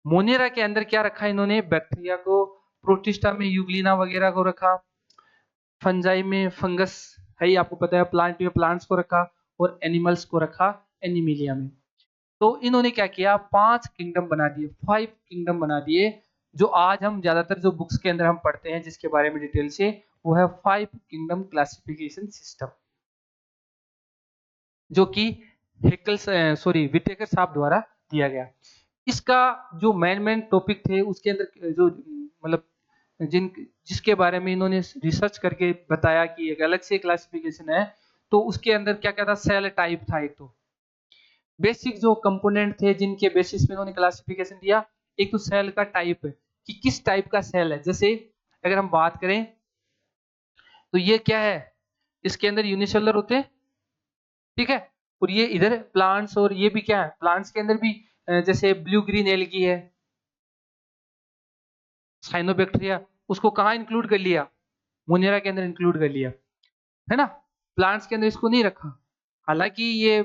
Speaker 1: मोनेरा के अंदर क्या रखा इन्होंने, बैक्टीरिया को, प्रोटिस्टा में यूग्लिना वगैरह को रखा, फंजाई में फंगस है ही आपको पता है, प्लांट में प्लांट्स को रखा और एनिमल्स को रखा एनिमिलिया में। तो इन्होंने क्या किया, 5 किंगडम बना दिए, 5 किंगडम बना दिए, जो आज हम ज्यादातर जो बुक्स के अंदर हम पढ़ते हैं जिसके बारे में डिटेल से, वो है 5 किंगडम क्लासिफिकेशन सिस्टम, जो कि विटेकर साहब द्वारा दिया गया। इसका जो मेन टॉपिक थे उसके अंदर जो मतलब जिसके बारे में इन्होंने रिसर्च करके बताया कि एक अलग से क्लासिफिकेशन है, तो उसके अंदर क्या क्या था, सेल टाइप था। एक तो बेसिक जो कंपोनेंट थे जिनके बेसिस पे इन्होंने क्लासिफिकेशन दिया, एक तो सेल का टाइप है कि किस टाइप का सेल है। जैसे अगर हम बात करें तो ये क्या है, इसके अंदर यूनिसेलुलर होते हैं, ठीक है, और ये इधर प्लांट्स, और ये भी क्या है, प्लांट्स के अंदर भी जैसे ब्लू ग्रीन एल्गी है, साइनोबैक्टीरिया, उसको कहाँ इंक्लूड कर लिया, मोनेरा के अंदर इंक्लूड कर लिया, है ना। प्लांट्स के अंदर इसको नहीं रखा, हालांकि ये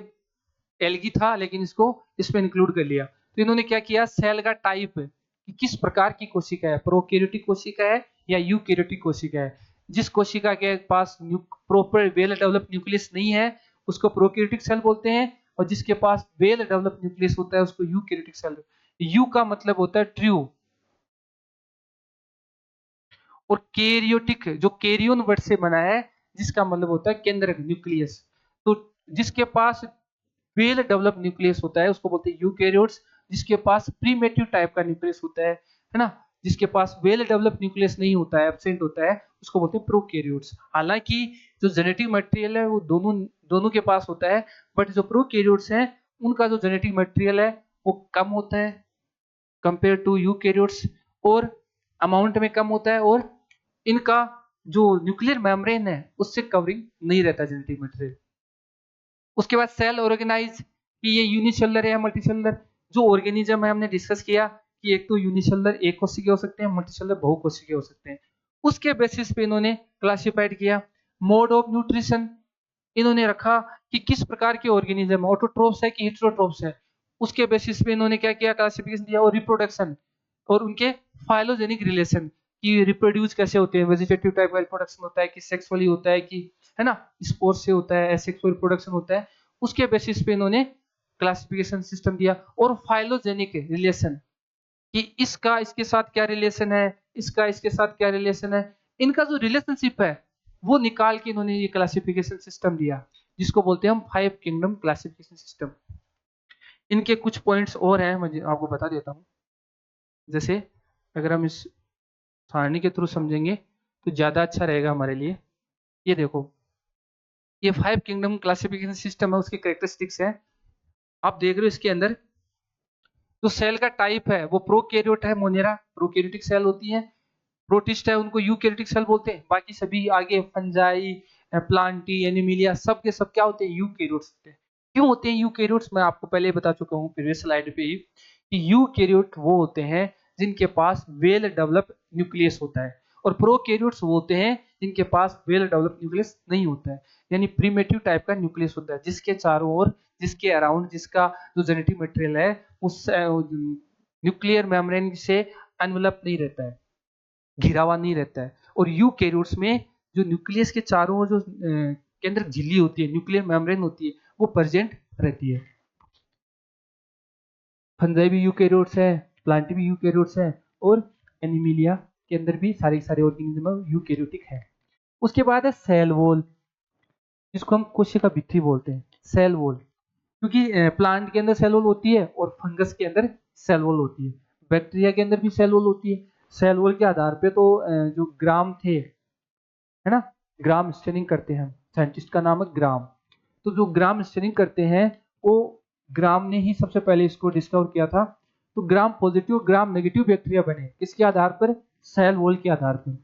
Speaker 1: एल्गी था लेकिन इसको इसमें इंक्लूड कर लिया। तो इन्होंने क्या किया, सेल का टाइप कि किस प्रकार की कोशिका है, प्रोकैरियोटिक कोशिका है या यूकैरियोटिक कोशिका है। जिस कोशिका के पास प्रॉपर वेल डेवलप्ड न्यूक्लियस नहीं है उसको प्रोकैरियोटिक सेल बोलते हैं, और जिसके पास वेल डेवलप्ड न्यूक्लियस होता है उसको यूकैरियोटिक सेल। यू का मतलब होता है ट्रू, और कैरियोटिक जो कैरियन वर्ड से बना है जिसका मतलब होता है केंद्रक न्यूक्लियस। तो जिसके पास वेल डेवलप न्यूक्लियस होता है उसको बोलते हैं यूकैरियोट्स, जिसके पास प्रीमेटिव टाइप का न्यूक्लियस होता है ना, जिसके पास वेल डेवलप न्यूक्लियस नहीं होता है, एब्सेंट होता है, उसको बोलते हैं प्रोकैरियोट्स। हालांकि जो जेनेटिक मटेरियल है वो दोनों दोनों के पास होता है, बट जो प्रोकैरियोट्स हैं उनका जो जेनेटिक मटेरियल है वो कम होता है कंपेयर टू यूकैरियोट्स, और अमाउंट में कम होता है, और इनका जो न्यूक्लियर मेम्ब्रेन है उससे कवरिंग नहीं रहता जेनेटिक मटेरियल। उसके बाद सेल ऑर्गेनाइज कि ये यूनिसेलुलर है या मल्टीसेलुलर। जो ऑर्गेनिज्म है हमने डिस्कस किया कि एक तो यूनिसेलुलर एक कोशिकीय हो सकते हैं, मल्टीसेलुलर बहुकोशिकीय हो सकते हैं। उसके बेसिस पे इन्होंने क्लासिफाइड किया। मोड ऑफ न्यूट्रिशन इन्होंने रखा कि किस प्रकार के ऑर्गेनिज्म, ऑटोट्रोप्स है कि हेटेरोट्रोप्स है, उसके बेसिस पे इन्होंने क्या किया, क्लासिफिकेशन दिया। और रिप्रोडक्शन और उनके फाइलोजेनिक रिलेशन कि रिप्रोड्यूस कैसे होते हैं, वेजिटेटिव टाइप का रिप्रोडक्शन होता है कि सेक्सुअली होता है कि, है ना, स्पोर से होता है, एसेक्सुअल रिप्रोडक्शन होता है। उसके बेसिस पे इन्होंने क्लासिफिकेशन सिस्टम दिया। और फाइलोजेनिक रिलेशन कि इसका इसके साथ क्या रिलेशन है, इसका इसके साथ क्या रिलेशन है, इनका जो रिलेशनशिप है वो निकाल के इन्होंने ये क्लासिफिकेशन सिस्टम दिया, जिसको बोलते हैं हम 5 किंगडम क्लासिफिकेशन सिस्टम। इनके कुछ पॉइंट्स और हैं, मैं आपको बता देता हूँ। जैसे अगर हम इस सारणी के थ्रू समझेंगे तो ज्यादा अच्छा रहेगा हमारे लिए। ये देखो, ये 5 किंगडम क्लासिफिकेशन सिस्टम है, उसके कैरेक्टरिस्टिक्स है, आप देख रहे हो। इसके अंदर जो सेल का टाइप है वो प्रोकैरियोट है, मोनेरा प्रोकैरियोटिक सेल होती है, प्रोटिस्ट है उनको यूकैरियोटिक सेल बोलते हैं, बाकी सभी आगे फंजाई, प्लांटी, एनिमिलिया, सब के सब क्या होते हैं, यूकैरियोट्स होते हैं। क्यों होते हैं यूकैरियोट्स, मैं आपको पहले बता चुका हूँ प्रीवियस स्लाइड पे ही कि यूकैरियोट वो होते हैं जिनके पास वेल डेवलप न्यूक्लियस होता है, और प्रोकैरियोट्स वो होते हैं जिनके पास वेल डेवलप न्यूक्लियस नहीं होता है, यानी प्रीमेटिव टाइप का न्यूक्लियस होता है जिसके चारों ओर, जिसके अराउंड, जिसका जो जेनेटिक मटेरियल है उस न्यूक्लियर मेम्ब्रेन से एनवेलप नहीं रहता है, घिरा हुआ नहीं रहता है। और यूकैरियोट्स में जो न्यूक्लियस के चारों ओर जो केंद्रक झिल्ली होती है, न्यूक्लियर मेम्ब्रेन होती है, वो प्रेजेंट रहती है। फंजाई भी यूकैरियोट्स है, प्लांटी भी यूकैरियोट्स है, और एनिमिलिया के अंदर भी सारे सारे ऑर्गेनिज्म यूकैरियोटिक है। उसके बाद है सेल वॉल, जिसको हम कोशिका भित्ति बोलते हैं, सेल वॉल। क्योंकि प्लांट के अंदर सेल वॉल होती है और फंगस के अंदर सेल वॉल होती है, बैक्टीरिया के अंदर भी सेल वॉल होती है। सेल वॉल के आधार पे तो जो ग्राम थे, है ना, ग्राम स्टेनिंग करते हैं, साइंटिस्ट का नाम है ग्राम। तो जो ग्राम स्टेनिंग करते हैं वो ग्राम ने ही सबसे पहले इसको डिस्कवर किया था। तो gram positive gram negative bacteria बने किसके आधार पर, सेल वॉल के आधार पर।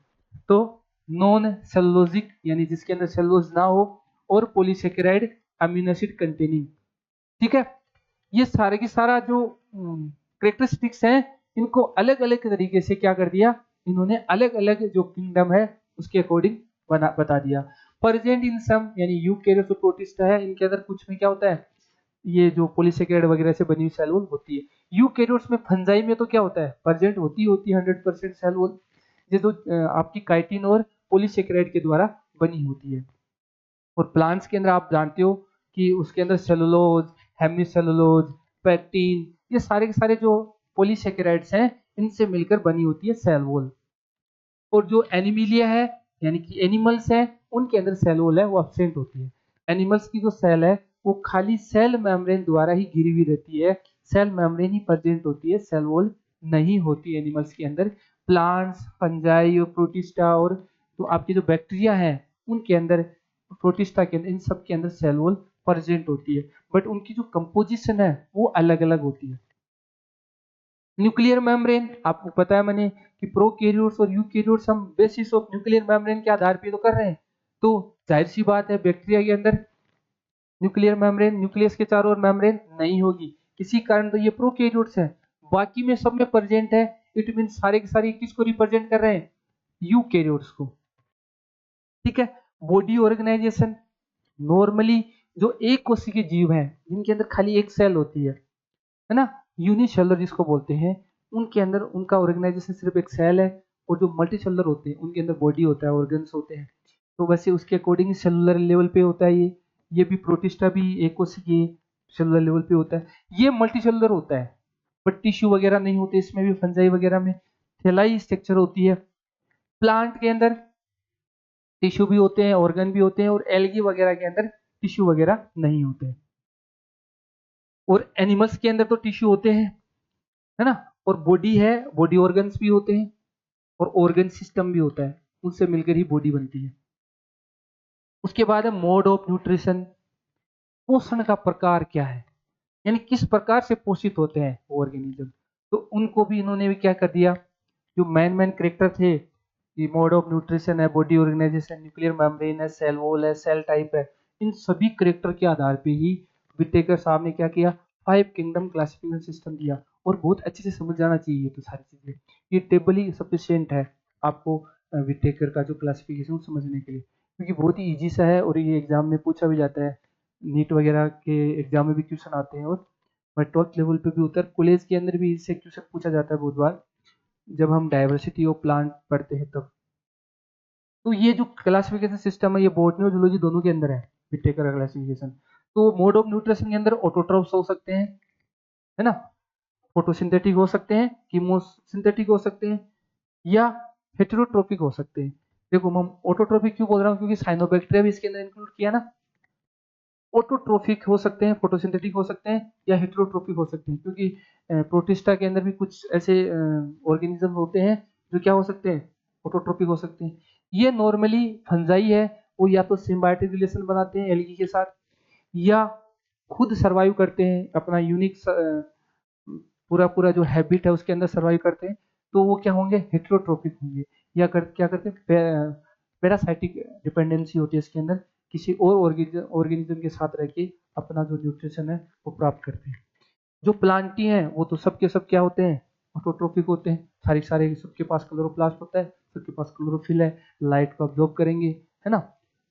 Speaker 1: तो नॉन सेलुलोजिक यानी जिसके अंदर सेलुलोज ना हो, और पॉलीसेकेराइड अमीनो एसिड कंटेनिंग। ठीक है, ये सारे की सारा जो करेक्टरिस्टिक्स हैं इनको अलग अलग तरीके से क्या कर दिया, इन्होंने अलग अलग जो किंगडम है उसके अकॉर्डिंग बता दिया। प्रेजेंट इन सम यानी यूकेरियोट्स और प्रोटिस्टा है, इनके अंदर कुछ में क्या होता है, ये जो पॉलीसेकेराइड वगैरह से बनी हुई सेल वॉल होती है। यूकेरियोट्स में फंजाई में तो क्या होता है, प्रेजेंट होती है 100% सेल वॉल, ये तो आपकी काइटिन और पॉलीसेकेराइड के द्वारा बनी होती है। और प्लांट्स के अंदर आप जानते हो कि उसके अंदर सेलुलोज, हेमिसेलुलोज, पेक्टिन, ये सारे के सारे जो पॉलीसेकेराइड्स हैं इनसे मिलकर बनी होती है सेल वॉल। और जो एनिमिलिया है यानी कि एनिमल्स है, उनके अंदर सेल वॉल है वो एब्सेंट होती है। एनिमल्स की जो सेल है वो खाली सेल मेम्ब्रेन द्वारा ही घिरी हुई रहती है, सेल मेम्ब्रेन ही प्रेजेंट होती है, सेल वॉल नहीं होती एनिमल्स के अंदर। प्लांट्स, फंजाई और प्रोटिस्टा और तो आपके जो बैक्टीरिया हैं उनके अंदर, प्रोटिस्टा के अंदर, इन सब के अंदर सेल वॉल प्रेजेंट होती है, बट उनकी जो कंपोजिशन है वो अलग अलग होती है। न्यूक्लियर मेम्ब्रेन आपको पता है मैंने कि प्रोकैरियोट्स और यूकैरियोट्स हम बेसिस ऑफ न्यूक्लियर मेम्ब्रेन के आधार पे तो कर रहे हैं, तो जाहिर सी बात है बैक्टीरिया के अंदर न्यूक्लियर मेम्ब्रेन, न्यूक्लियस के चारों ओर मेम्ब्रेन नहीं होगी, किसी कारण तो ये प्रोकैरियोट्स है, बाकी में सब में प्रेजेंट है। इट मीन सारे के सारे किसको रिप्रेजेंट कर रहे हैं, यूकैरियोट्स को। ठीक है, बॉडी ऑर्गेनाइजेशन नॉर्मली जो एक कोशिकीय जीव है जिनके अंदर खाली एक सेल होती है ना, यूनिसेलुलर जिसको बोलते हैं, उनके अंदर उनका ऑर्गेनाइजेशन सिर्फ एक सेल है। और जो मल्टीसेलुलर होते हैं उनके अंदर बॉडी होता है, ऑर्गन्स होते हैं, तो वैसे उसके अकॉर्डिंग सेलुलर लेवल पे होता है ये भी प्रोटिस्टा भी एक कोशिकीय सेलुलर लेवल पे होता है। ये मल्टीसेलुलर होता है बट टिश्यू वगैरह नहीं होते इसमें भी, फंजाई वगैरह में थैलाई स्ट्रक्चर होती है। प्लांट के अंदर टिश्यू भी होते हैं, ऑर्गन भी होते हैं, और एल्गी वगैरह के अंदर टिश्यू वगैरह नहीं होते हैं। और एनिमल्स के अंदर तो टिश्यू होते हैं, है ना, और बॉडी है, बॉडी ऑर्गन्स भी होते हैं और ऑर्गन सिस्टम भी होता है, उनसे मिलकर ही बॉडी बनती है। उसके बाद है मोड ऑफ न्यूट्रिशन, पोषण का प्रकार क्या है, यानी किस प्रकार से पोषित होते हैं ऑर्गेनिज्म, तो उनको भी इन्होंने भी क्या कर दिया, जो मेन करेक्टर थे, ये मोड ऑफ न्यूट्रिशन है, बॉडी ऑर्गेनाइजेशन, न्यूक्लियर मेम्ब्रेन है, सेल वॉल है, सेल टाइप है, इन सभी करेक्टर के आधार पे ही विटेकर साहब ने क्या किया, 5 किंगडम क्लासिफिकेशन सिस्टम दिया। और बहुत अच्छे से समझ जाना चाहिए ये तो सारी चीजें, ये टेबल ही सफिशिएंट है आपको विटेकर का जो क्लासिफिकेशन समझने के लिए, क्योंकि बहुत ही इजी सा है और ये एग्जाम में पूछा भी जाता है, नीट वगैरह के एग्जाम में भी क्वेश्चन आते हैं, और 12th लेवल पे भी होता है, कॉलेज के अंदर भी इससे क्वेश्चन पूछा जाता है बहुत बार जब हम डाइवर्सिटी ऑफ प्लांट पढ़ते हैं तब। तो ये जो क्लासिफिकेशन सिस्टम है ये बॉटनी और जूलॉजी दोनों के अंदर है, विटेकर का क्लासिफिकेशन। तो मोड ऑफ न्यूट्रिशन के अंदर ऑटोट्रॉफ्स हो सकते हैं, है ना, फोटोसिंथेटिक हो सकते हैं, कीमोसिंथेटिक हो सकते हैं, या हेटेरोट्रोपिक हो सकते हैं। देखो हम ऑटोट्रोपिक क्यों बोल रहा हूँ, क्योंकि साइनोबैक्टीरिया भी इसके अंदर इंक्लूड किया ना। ऑटोट्रोफिक हो सकते हैं, फोटोसिंथेटिक हो सकते हैं, या हेटेरोट्रोपिक हो सकते हैं, क्योंकि प्रोटिस्टा के अंदर भी कुछ ऐसे ऑर्गेनिज्म होते हैं जो क्या हो सकते हैं, ऑटोट्रोपिक हो सकते हैं। ये नॉर्मली फंजाई है, वो या तो सिम्बायोटिक रिलेशन बनाते हैं एल्गी के साथ, या खुद सर्वाइव करते हैं अपना यूनिक पूरा पूरा जो हैबिट है उसके अंदर सर्वाइव करते हैं, तो वो क्या होंगे, हेटेरोट्रोपिक होंगे। या क्या करते हैं, पैरासाइटिक डिपेंडेंसी होती है इसके अंदर, किसी और ऑर्गेनिज्म के साथ रह के अपना जो न्यूट्रिशन है वो प्राप्त करते हैं। जो प्लांटी हैं वो तो सबके सब क्या होते हैं, ऑटोट्रोपिक होते हैं, सारे सारे सबके पास क्लोरोप्लास्ट होता है, सबके पास क्लोरोफिल है, लाइट को अब्जॉर्ब करेंगे, है ना,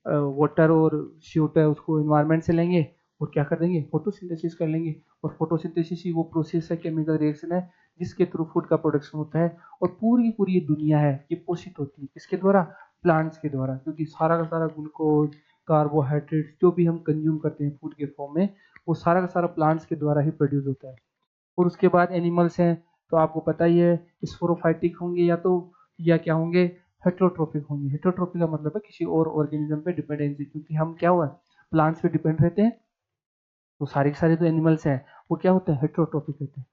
Speaker 1: वाटर और CO2 है उसको इन्वायरमेंट से लेंगे और क्या कर देंगे, फोटोसिंथेसिस कर लेंगे। और फोटोसिंथेसिस ही वो प्रोसेस है, केमिकल रिएक्शन है जिसके थ्रू फूड का प्रोडक्शन होता है। और पूरी पूरी ये दुनिया है ये पोषित होती है किसके द्वारा, प्लांट्स के द्वारा, क्योंकि सारा का सारा ग्लूकोज, कार्बोहाइड्रेट्स जो भी हम कंज्यूम करते हैं फूड के फॉर्म में, वो सारा का सारा प्लांट्स के द्वारा ही प्रोड्यूस होता है। और उसके बाद एनिमल्स हैं, तो आपको पता ही है स्पोरोफाइटिक होंगे या क्या होंगे, हेटेरोट्रोपिक होंगे। हेटेरोट्रोपिक का मतलब है किसी और ऑर्गेनिज्म पे डिपेंडेंसी, क्योंकि हम क्या हुआ प्लांट्स पे डिपेंड रहते हैं, तो सारे के सारे जो एनिमल्स हैं वो क्या होते हैं, हेटेरोट्रोपिक होते हैं।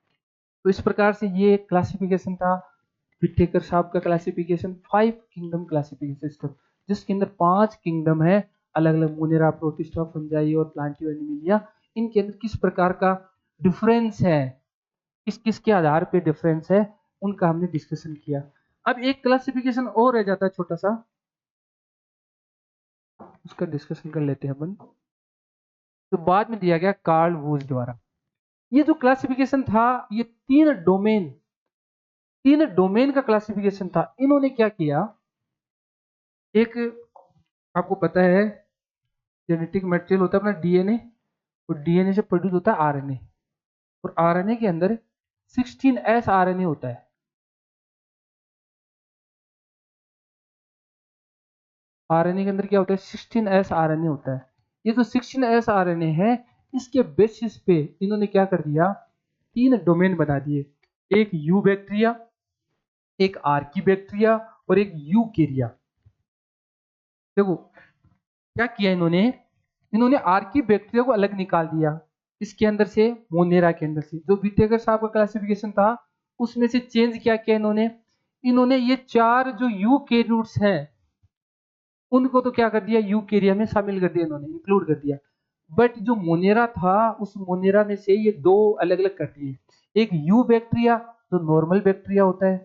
Speaker 1: तो इस प्रकार से ये क्लासिफिकेशन था विटेकर साहब का क्लासिफिकेशन, 5 किंगडम क्लासिफिकेशन सिस्टम, जिसके अंदर 5 किंगडम है अलग अलग, मोनेरा, प्रोटिस्टा, फंजाई और प्लांटी और एनिमिलिया। इनके अंदर किस प्रकार का डिफरेंस है, किस किस के आधार पे डिफरेंस है, उनका हमने डिस्कशन किया। अब एक क्लासिफिकेशन और रह जाता है छोटा सा, उसका डिस्कशन कर लेते हैं अपन। तो बाद में दिया गया कार्ल वूज द्वारा। ये जो क्लासिफिकेशन था, ये तीन डोमेन का क्लासिफिकेशन था। इन्होंने क्या किया, एक आपको पता है जेनेटिक मटेरियल होता है अपना डीएनए, और डीएनए से प्रोड्यूस होता है आरएनए, और आरएनए के अंदर 16S आरएनए होता है। आरएनए के अंदर क्या होता है, 16S आरएनए होता है। ये जो 16S आरएनए है, इसके बेसिस पे इन्होंने क्या कर दिया, तीन डोमेन बना दिए, एक यू बैक्टीरिया, एक आर्की बैक्टीरिया, और एक यूकेरिया। देखो क्या किया इन्होंने, इन्होंने आर्की बैक्टीरिया को अलग निकाल दिया इसके अंदर से, मोनेरा के अंदर से। जो विटेकर साहब का क्लासिफिकेशन था उसमें से चेंज क्या किया इन्होंने, इन्होंने ये चार जो यूकेरियोट्स हैं उनको तो क्या कर दिया, यूकेरिया में शामिल कर दिया, इन्होंने इंक्लूड कर दिया। बट जो मोनेरा था, उस मोनेरा में से ये दो अलग अलग कर दिए, एक यू बैक्टीरिया जो नॉर्मल बैक्टीरिया होता है,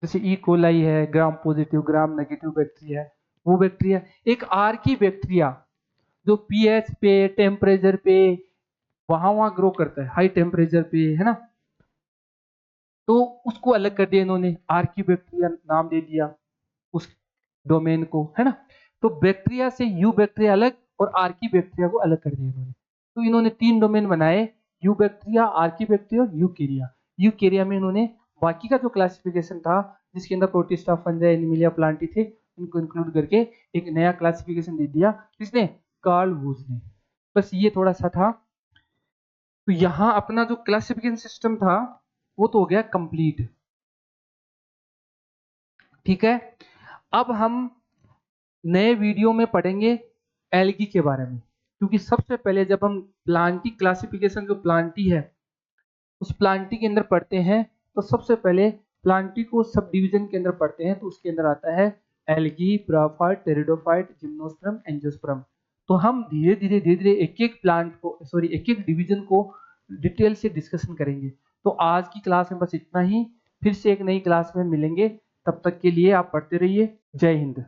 Speaker 1: जैसे ई कोलाई है, gram positive gram negative bacteria है, वो बैक्टीरिया। एक आर की बैक्टीरिया जो पीएच पे, टेम्परेचर पे, वहां ग्रो करता है, हाई टेम्परेचर पे, है ना, तो उसको अलग कर दिया इन्होंने, आर की बैक्टीरिया नाम दे दिया उस डोमेन को, है ना। तो बैक्टीरिया से यू बैक्टीरिया अलग और आर्की बैक्टीरिया को अलग कर दिया इन्होंने। तो इन्होंने तीन डोमेन बनाए, यू बैक्टीरिया, आर्की बैक्टीरिया और यूकेरिया। यूकेरिया में इन्होंने बाकी का जो क्लासिफिकेशन था, जिसके अंदर प्रोटिस्टा, फंजाई, एनिमिलिया, प्लांटी थे, उनको इंक्लूड करके एक नया क्लासिफिकेशन दे दिया, किसने, कार्ल वूज ने। बस ये थोड़ा सा था। तो यहाँ अपना जो क्लासिफिकेशन सिस्टम था वो तो हो गया कंप्लीट, ठीक है। अब हम नए वीडियो में पढ़ेंगे एल्गी के बारे में, क्योंकि सबसे पहले जब हम प्लांटी क्लासिफिकेशन, जो प्लांटी है उस प्लांटी के अंदर पढ़ते हैं, तो सबसे पहले प्लांटी को सब डिवीजन के अंदर पढ़ते हैं, तो उसके अंदर आता है algae, bryophyte, pteridophyte, gymnosperm, angiosperm. तो हम धीरे धीरे एक एक प्लांट को, सॉरी एक एक डिवीजन को डिटेल से डिस्कशन करेंगे। तो आज की क्लास में बस इतना ही, फिर से एक नई क्लास में मिलेंगे, तब तक के लिए आप पढ़ते रहिए। जय हिंद।